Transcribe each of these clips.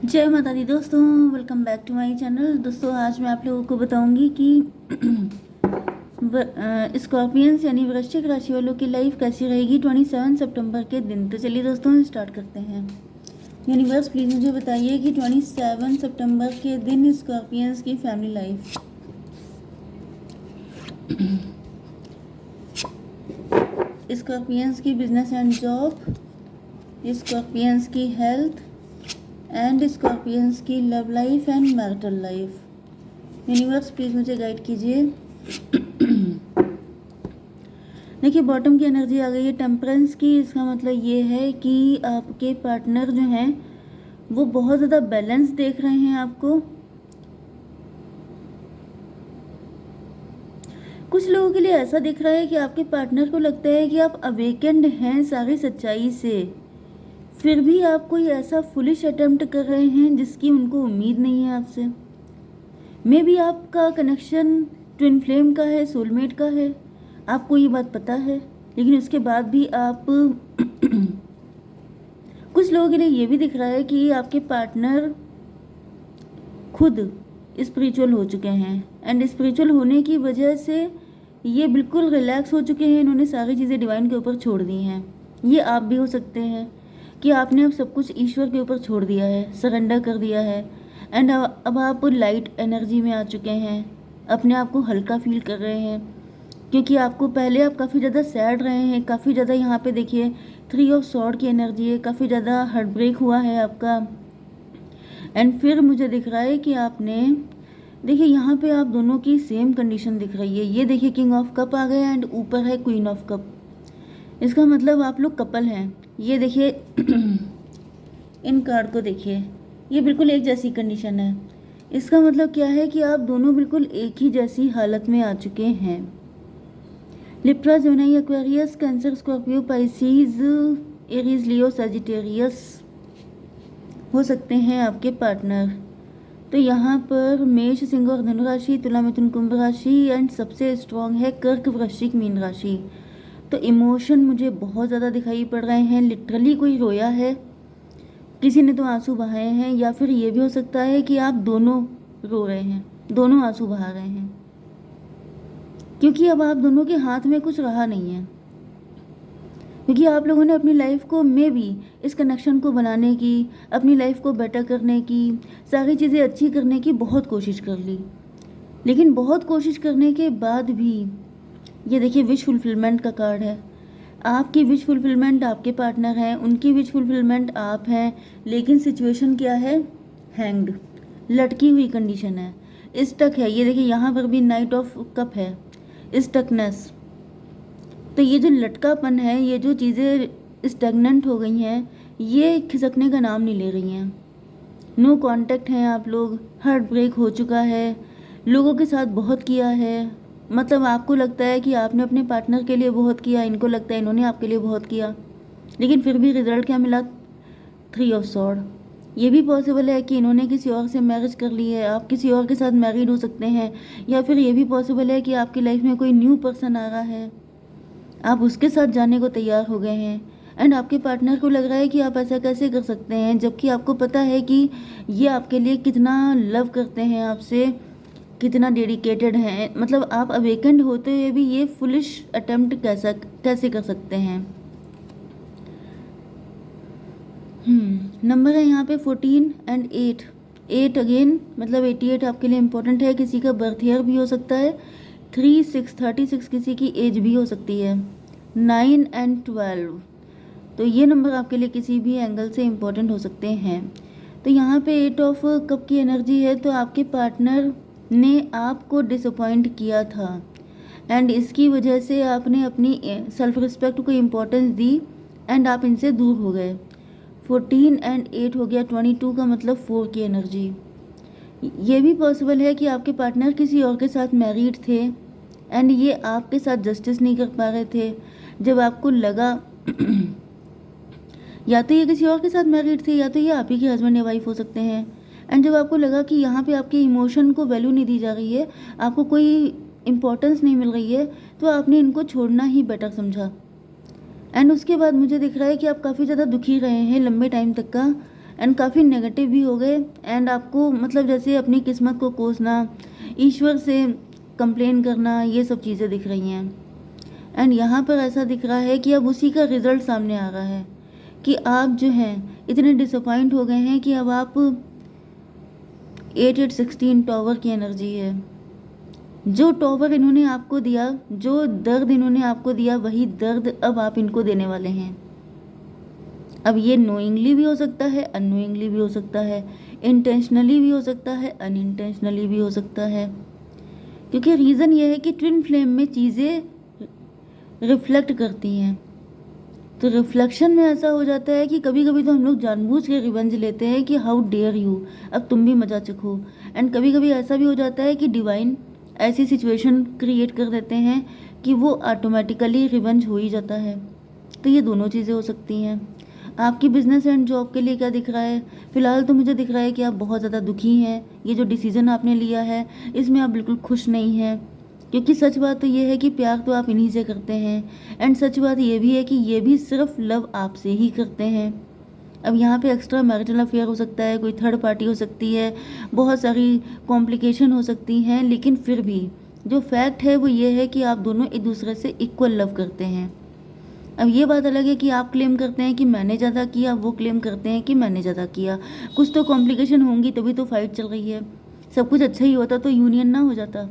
जय माता दी दोस्तों, welcome back to my channel. दोस्तों आज मैं आप लोगों को बताऊंगी कि स्कॉर्पियंस यानी वृश्चिक राशि वालों की लाइफ कैसी रहेगी 27 सितंबर के दिन। तो चलिए दोस्तों स्टार्ट करते हैं। यूनिवर्स प्लीज़ मुझे बताइए कि 27 सितंबर के दिन स्कॉर्पियंस की फैमिली लाइफ, स्कॉर्पियंस की बिजनेस एंड जॉब, स्कॉर्पियंस की हेल्थ एंड स्कॉर्पियंस की love life and marital life. Universe please मुझे गाइड कीजिए। देखिए बॉटम की एनर्जी आ गई है टेम्परेंस की। इसका मतलब ये है कि आपके पार्टनर जो हैं वो बहुत ज़्यादा बैलेंस देख रहे हैं आपको। कुछ लोगों के लिए ऐसा दिख रहा है कि आपके पार्टनर को लगता है कि आप अवेकेंड हैं सारी सच्चाई से, फिर भी आप कोई ऐसा फुलिश अटेम्प्ट कर रहे हैं जिसकी उनको उम्मीद नहीं है आपसे। मे बी आपका कनेक्शन ट्विन फ्लेम का है, सोलमेट का है, आपको ये बात पता है, लेकिन उसके बाद भी आप कुछ लोगों के लिए ये भी दिख रहा है कि आपके पार्टनर खुद स्पिरिचुअल हो चुके हैं एंड स्पिरिचुअल होने की वजह से ये बिल्कुल रिलैक्स हो चुके हैं। इन्होंने सारी चीज़ें डिवाइन के ऊपर छोड़ दी हैं। ये आप भी हो सकते हैं कि आपने अब सब कुछ ईश्वर के ऊपर छोड़ दिया है, सरेंडर कर दिया है एंड अब आप लाइट एनर्जी में आ चुके हैं, अपने आप को हल्का फील कर रहे हैं। क्योंकि आपको पहले आप काफ़ी ज़्यादा सैड रहे हैं, काफ़ी ज़्यादा यहाँ पे देखिए 3 ऑफ सॉर्ड की एनर्जी है, काफ़ी ज़्यादा हार्ट ब्रेक हुआ है आपका। एंड फिर मुझे दिख रहा है कि आपने देखिए यहाँ पे आप दोनों की सेम कंडीशन दिख रही है। ये देखिए किंग ऑफ कप आ गया एंड ऊपर है क्वीन ऑफ कप। इसका मतलब आप लोग कपल हैं। ये देखिए इन कार्ड को देखिए, ये बिल्कुल एक जैसी कंडीशन है। इसका मतलब क्या है कि आप दोनों बिल्कुल एक ही जैसी हालत में आ चुके हैं। Libra, Gemini, Aquarius, Cancer, Scorpio, Pisces, Aries, Leo, Sagittarius हो सकते हैं आपके पार्टनर। तो यहाँ पर मेष, सिंह और धनु राशि, तुला, मिथुन, कुंभ राशि एंड सबसे स्ट्रॉन्ग है कर्क, वृश्चिक, मीन राशि। तो इमोशन मुझे बहुत ज़्यादा दिखाई पड़ रहे हैं। लिटरली कोई रोया है, किसी ने तो आंसू बहाए हैं, या फिर ये भी हो सकता है कि आप दोनों रो रहे हैं, दोनों आंसू बहा रहे हैं, क्योंकि अब आप दोनों के हाथ में कुछ रहा नहीं है। क्योंकि आप लोगों ने अपनी लाइफ को भी इस कनेक्शन को बनाने की, अपनी लाइफ को बेटर करने की, सारी चीज़ें अच्छी करने की बहुत कोशिश कर ली, लेकिन बहुत कोशिश करने के बाद भी ये देखिए विश फुलफिलमेंट का कार्ड है। आपकी विश फुलफिलमेंट आपके पार्टनर हैं, उनकी विश फुलफिलमेंट आप हैं, लेकिन सिचुएशन क्या है? हैंग्ड, लटकी हुई कंडीशन है, स्टक है। ये देखिए यहाँ पर भी नाइट ऑफ कप है, स्टकनेस। तो ये जो लटकापन है, ये जो चीज़ें स्टेगनेंट हो गई हैं, ये खिसकने का नाम नहीं ले रही हैं। नो कांटेक्ट हैं आप लोग, हार्ट ब्रेक हो चुका है, लोगों के साथ बहुत किया है। मतलब आपको लगता है कि आपने अपने पार्टनर के लिए बहुत किया, इनको लगता है इन्होंने आपके लिए बहुत किया, लेकिन फिर भी रिजल्ट क्या मिला? 3 ऑफ सॉर्ड। ये भी पॉसिबल है कि इन्होंने किसी और से मैरिज कर ली है, आप किसी और के साथ मैरिड हो सकते हैं, या फिर ये भी पॉसिबल है कि आपकी लाइफ में कोई न्यू पर्सन आ रहा है, आप उसके साथ जाने को तैयार हो गए हैं एंड आपके पार्टनर को लग रहा है कि आप ऐसा कैसे कर सकते हैं, जबकि आपको पता है कि ये आपके लिए कितना लव करते हैं, आपसे कितना डेडिकेटेड हैं। मतलब आप अवेकेंड होते हुए भी ये फुलिश अटेम्प्ट कैसे कर सकते हैं। नंबर है यहाँ पे 14 एंड 8 अगेन, मतलब 88 आपके लिए इम्पोर्टेंट है। किसी का बर्थ ईयर भी हो सकता है, 36 किसी की एज भी हो सकती है, 9 एंड 12। तो ये नंबर आपके लिए किसी भी एंगल से इम्पोर्टेंट हो सकते हैं। तो यहाँ पे 8 ऑफ कप की एनर्जी है, तो आपके पार्टनर ने आपको डिसअपॉइंट किया था एंड इसकी वजह से आपने अपनी सेल्फ रिस्पेक्ट को इम्पोर्टेंस दी एंड आप इनसे दूर हो गए। 14 एंड 8 हो गया 22 का मतलब 4 की एनर्जी। ये भी पॉसिबल है कि आपके पार्टनर किसी और के साथ मैरिड थे एंड ये आपके साथ जस्टिस नहीं कर पा रहे थे। जब आपको लगा या तो ये किसी और के साथ मैरिड थे, या तो ये आप ही के हस्बैंड या वाइफ हो सकते हैं, एंड जब आपको लगा कि यहाँ पे आपके इमोशन को वैल्यू नहीं दी जा रही है, आपको कोई इम्पोर्टेंस नहीं मिल रही है, तो आपने इनको छोड़ना ही बेटर समझा। एंड उसके बाद मुझे दिख रहा है कि आप काफ़ी ज़्यादा दुखी रहे हैं लंबे टाइम तक का, एंड काफ़ी नेगेटिव भी हो गए, एंड आपको मतलब जैसे अपनी किस्मत को कोसना, ईश्वर से कंप्लेन करना, ये सब चीज़ें दिख रही हैं। एंड यहाँ पर ऐसा दिख रहा है कि अब उसी का रिजल्ट सामने आ रहा है कि आप जो हैं इतने डिसअपॉइंट हो गए हैं कि अब आप 8816 टॉवर की एनर्जी है। जो टॉवर इन्होंने आपको दिया, जो दर्द इन्होंने आपको दिया, वही दर्द अब आप इनको देने वाले हैं। अब ये नोइंगली भी हो सकता है, अननोइंगली भी हो सकता है, इंटेंशनली भी हो सकता है, अनइंटेंशनली भी हो सकता है, क्योंकि रीज़न ये है कि ट्विन फ्लेम में चीज़ें रिफ्लेक्ट करती हैं। तो रिफ्लेक्शन में ऐसा हो जाता है कि कभी कभी तो हम लोग जानबूझ के रिवेंज लेते हैं कि हाउ डेयर यू, अब तुम भी मजा चखो। एंड कभी कभी ऐसा भी हो जाता है कि डिवाइन ऐसी सिचुएशन क्रिएट कर देते हैं कि वो ऑटोमेटिकली रिवेंज हो ही जाता है। तो ये दोनों चीज़ें हो सकती हैं। आपकी बिजनेस एंड जॉब के लिए क्या दिख रहा है? फ़िलहाल तो मुझे दिख रहा है कि आप बहुत ज़्यादा दुखी हैं। ये जो डिसीज़न आपने लिया है इसमें आप बिल्कुल खुश नहीं हैं, क्योंकि सच बात तो ये है कि प्यार तो आप इन्हीं से करते हैं, एंड सच बात ये भी है कि ये भी सिर्फ लव आपसे ही करते हैं। अब यहाँ पे एक्स्ट्रा मैरिटल अफेयर हो सकता है, कोई थर्ड पार्टी हो सकती है, बहुत सारी कॉम्प्लिकेशन हो सकती हैं, लेकिन फिर भी जो फैक्ट है वो ये है कि आप दोनों एक दूसरे से इक्वल लव करते हैं। अब ये बात अलग है कि आप क्लेम करते हैं कि मैंने ज़्यादा किया, वो क्लेम करते हैं कि मैंने ज़्यादा किया। कुछ तो कॉम्प्लिकेशन होंगी, तभी तो फाइट चल रही है। सब कुछ अच्छा ही होता तो यूनियन ना हो जाता।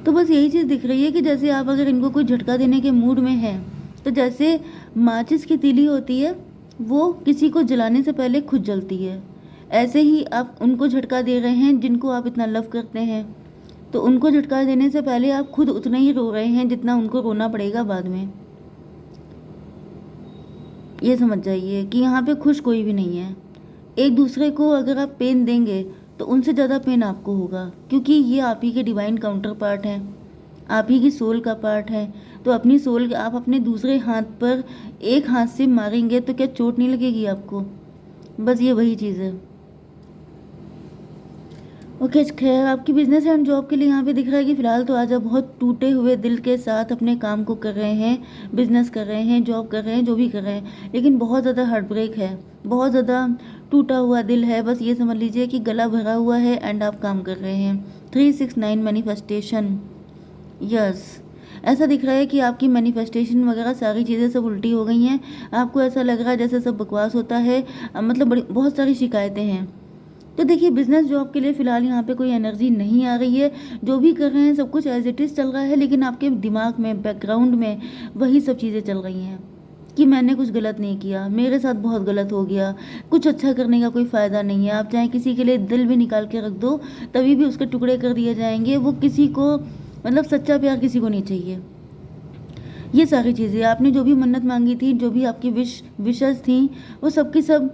तो बस यही चीज़ दिख रही है कि जैसे आप अगर इनको कोई झटका देने के मूड में हैं, तो जैसे माचिस की तीली होती है वो किसी को जलाने से पहले खुद जलती है, ऐसे ही आप उनको झटका दे रहे हैं जिनको आप इतना लव करते हैं। तो उनको झटका देने से पहले आप खुद उतना ही रो रहे हैं जितना उनको रोना पड़ेगा बाद में। ये समझ जाइए कि यहाँ पे खुश कोई भी नहीं है। एक दूसरे को अगर आप पेन देंगे तो उनसे ज़्यादा पेन आपको होगा, क्योंकि ये आप ही के डिवाइन काउंटर पार्ट हैं, आप ही की सोल का पार्ट है। तो अपनी सोल आप अपने दूसरे हाथ पर एक हाथ से मारेंगे तो क्या चोट नहीं लगेगी आपको? बस ये वही चीज़ है। ओके, खैर आपकी बिजनेस एंड जॉब के लिए यहाँ पे दिख रहा है कि फ़िलहाल तो आज आप बहुत टूटे हुए दिल के साथ अपने काम को कर रहे हैं, बिजनेस कर रहे हैं, जॉब कर रहे हैं, जो भी कर रहे हैं, लेकिन बहुत ज़्यादा हार्ट ब्रेक है, बहुत ज़्यादा टूटा हुआ दिल है। बस ये समझ लीजिए कि गला भरा हुआ है एंड आप काम कर रहे हैं। 369 मैनिफेस्टेशन, यस। ऐसा दिख रहा है कि आपकी मैनिफेस्टेशन वगैरह सारी चीज़ें सब उल्टी हो गई हैं। आपको ऐसा लग रहा है जैसे सब बकवास होता है, मतलब बहुत सारी शिकायतें हैं। तो देखिए, बिजनेस जॉब के लिए फ़िलहाल यहाँ पे कोई एनर्जी नहीं आ रही है। जो भी कर रहे हैं सब कुछ एज इट इज़ चल रहा है, लेकिन आपके दिमाग में, बैकग्राउंड में वही सब चीज़ें चल रही हैं कि मैंने कुछ गलत नहीं किया, मेरे साथ बहुत गलत हो गया, कुछ अच्छा करने का कोई फ़ायदा नहीं है। आप चाहे किसी के लिए दिल भी निकाल के रख दो तभी भी उसके टुकड़े कर दिए जाएंगे। वो किसी को, मतलब सच्चा प्यार किसी को नहीं चाहिए। ये सारी चीज़ें, आपने जो भी मन्नत मांगी थी, जो भी आपकी विशेस थी, वो सब की सब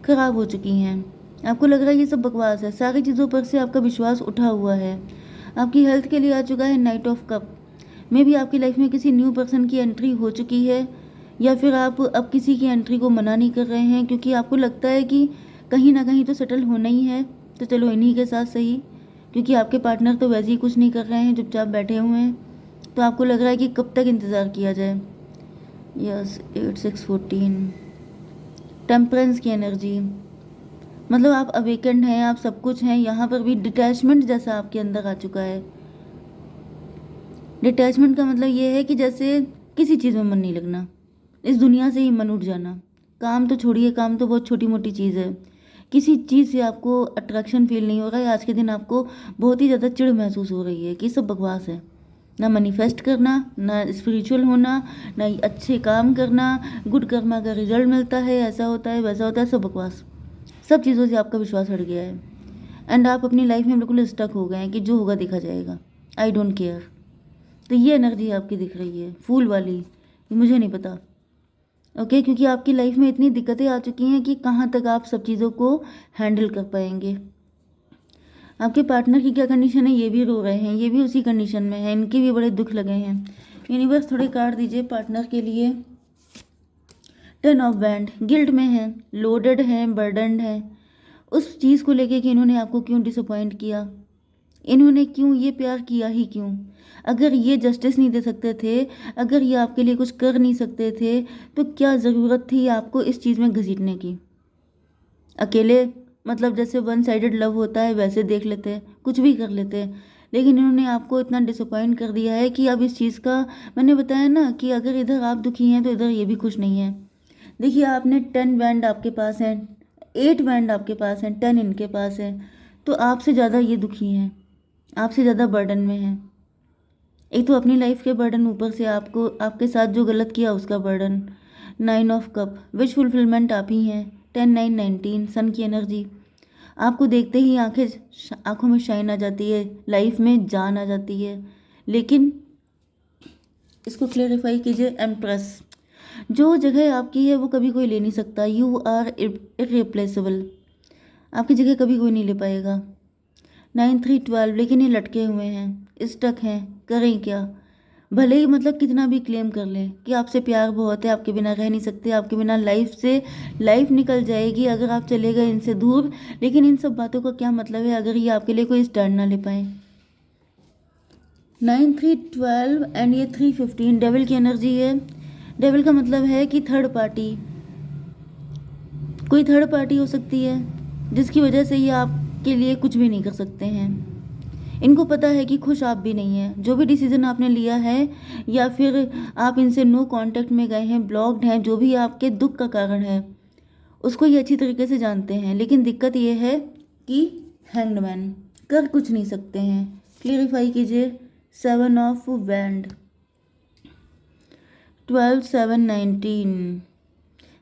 खराब हो चुकी हैं। आपको लग रहा है ये सब बकवास है, सारी चीज़ों पर से आपका विश्वास उठा हुआ है। आपकी हेल्थ के लिए आ चुका है नाइट ऑफ कप। मे भी आपकी लाइफ में किसी न्यू पर्सन की एंट्री हो चुकी है, या फिर आप अब किसी की एंट्री को मना नहीं कर रहे हैं, क्योंकि आपको लगता है कि कहीं ना कहीं तो सेटल होना ही है, तो चलो इन्हीं के साथ सही, क्योंकि आपके पार्टनर तो वैसे ही कुछ नहीं कर रहे हैं, चुपचाप बैठे हुए हैं। तो आपको लग रहा है कि कब तक इंतज़ार किया जाए। यस, 8614 टेम्परेंस की एनर्जी, मतलब आप अवेकेंड हैं, आप सब कुछ हैं। यहाँ पर भी डिटैचमेंट जैसा आपके अंदर आ चुका है। डिटैचमेंट का मतलब ये है कि जैसे किसी चीज़ में मन नहीं लगना, इस दुनिया से ही मन उठ जाना। काम तो छोड़िए, काम तो बहुत छोटी मोटी चीज़ है। किसी चीज़ से आपको अट्रैक्शन फील नहीं हो रहा है। आज के दिन आपको बहुत ही ज़्यादा चिढ़ महसूस हो रही है कि सब बकवास है। ना मैनिफेस्ट करना, ना स्पिरिचुअल होना, ना अच्छे काम करना, गुड कर्मा का रिजल्ट मिलता है, ऐसा होता है, वैसा होता है, सब बकवास। सब चीज़ों से आपका विश्वास हट गया है, एंड आप अपनी लाइफ में बिल्कुल स्टक हो गए हैं कि जो होगा देखा जाएगा, आई डोंट केयर। तो ये एनर्जी आपकी दिख रही है, फूल वाली, ये मुझे नहीं पता। ओके, क्योंकि आपकी लाइफ में इतनी दिक्कतें आ चुकी हैं कि कहाँ तक आप सब चीज़ों को हैंडल कर पाएंगे। आपके पार्टनर की क्या कंडीशन है? ये भी रो रहे हैं, ये भी उसी कंडीशन में है, इनके भी बड़े दुख लगे हैं। यूनिवर्स थोड़े कार्ड दीजिए पार्टनर के लिए। 10 ऑफ बैंड, गिल्ट में है, लोडेड है, बर्डनड है उस चीज़ को लेके कि इन्होंने आपको क्यों डिसअपॉइंट किया, इन्होंने क्यों ये प्यार किया ही क्यों। अगर ये जस्टिस नहीं दे सकते थे, अगर ये आपके लिए कुछ कर नहीं सकते थे, तो क्या ज़रूरत थी आपको इस चीज़ में घसीटने की? अकेले मतलब जैसे वन साइडेड लव होता है वैसे देख लेते हैं, कुछ भी कर लेते हैं, लेकिन इन्होंने आपको इतना डिसअपॉइंट कर दिया है कि अब इस चीज़ का, मैंने बताया ना कि अगर इधर आप दुखी हैं तो इधर ये भी खुश नहीं है। देखिए आपने 10 बैंड आपके पास हैं, 8 बैंड आपके पास हैं, 10 इनके पास है, तो आपसे ज़्यादा ये दुखी हैं, आपसे ज़्यादा बर्डन में हैं। एक तो अपनी लाइफ के बर्डन, ऊपर से आपको आपके साथ जो गलत किया उसका burden. 9 of cup, wish fulfilment आप ही हैं। 10 9 19 सन की एनर्जी, आपको देखते ही आंखों में शाइन आ जाती है, लाइफ में जान आ जाती है। लेकिन इसको क्लेरिफाई कीजिए। एम्प्रेस, जो जगह आपकी है वो कभी कोई ले नहीं सकता। यू आर इररिप्लेसेबल, आपकी जगह कभी कोई नहीं ले पाएगा। 9 3 12, लेकिन ये लटके हुए हैं, स्टक हैं, करें क्या? भले ही मतलब कितना भी क्लेम कर लें कि आपसे प्यार बहुत है, आपके बिना रह नहीं सकते, आपके बिना लाइफ से लाइफ निकल जाएगी अगर आप चले गए इनसे दूर, लेकिन इन सब बातों का क्या मतलब है अगर ये आपके लिए कोई स्टैंड ना ले पाए। 9 3 12 एंड ये 3 15, डेविल की एनर्जी है। डेविल का मतलब है कि थर्ड पार्टी, कोई थर्ड पार्टी हो सकती है जिसकी वजह से ये आपके लिए कुछ भी नहीं कर सकते हैं। इनको पता है कि खुश आप भी नहीं हैं, जो भी डिसीजन आपने लिया है या फिर आप इनसे नो कांटेक्ट में गए हैं, ब्लॉक्ड हैं, जो भी आपके दुख का कारण है उसको ये अच्छी तरीके से जानते हैं। लेकिन दिक्कत ये है कि हैंग्ड मैन कर कुछ नहीं सकते हैं। क्लियरिफाई कीजिए। 7 ऑफ वैंड, 12 7 19,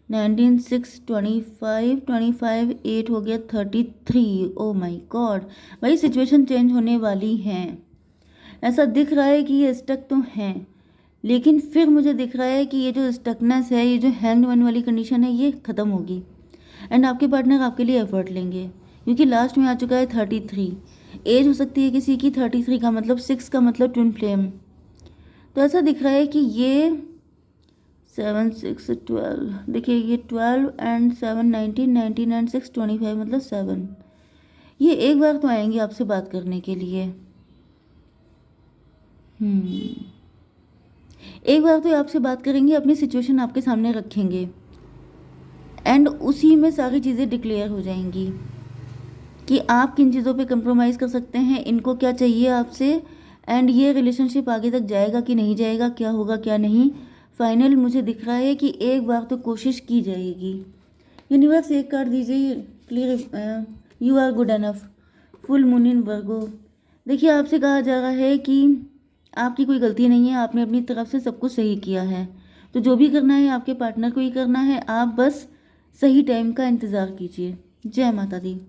19 6 25, 25 8 हो गया 33। ओ माय गॉड, भाई सिचुएशन चेंज होने वाली है। ऐसा दिख रहा है कि ये स्टक तो हैं, लेकिन फिर मुझे दिख रहा है कि ये जो स्टकनेस है, ये जो हैंग्ड मैन वाली कंडीशन है, ये ख़त्म होगी। एंड आपके पार्टनर आपके लिए एफर्ट लेंगे, क्योंकि लास्ट में आ चुका है 33। एज हो सकती है किसी की 33 का मतलब 6 का मतलब ट्विन फ्लेम। तो ऐसा दिख रहा है कि ये 7 6 12, देखिए ये 12 एंड 7 19, 19 एंड 6 25 मतलब 7। ये एक बार तो आएंगे आपसे बात करने के लिए। एक बार तो आपसे बात करेंगे, अपनी सिचुएशन आपके सामने रखेंगे एंड उसी में सारी चीज़ें डिक्लेयर हो जाएंगी कि आप किन चीज़ों पे कंप्रोमाइज़ कर सकते हैं, इनको क्या चाहिए आपसे, एंड ये रिलेशनशिप आगे तक जाएगा कि नहीं जाएगा, क्या होगा क्या नहीं। फाइनल मुझे दिख रहा है कि एक बार तो कोशिश की जाएगी। यूनिवर्स एक कार्ड दीजिए। Clear, you are good enough, full moon in Virgo. देखिए आपसे कहा जा रहा है कि आपकी कोई गलती नहीं है, आपने अपनी तरफ से सब कुछ सही किया है, तो जो भी करना है आपके पार्टनर को ही करना है, आप बस सही टाइम का इंतज़ार कीजिए। जय माता दी।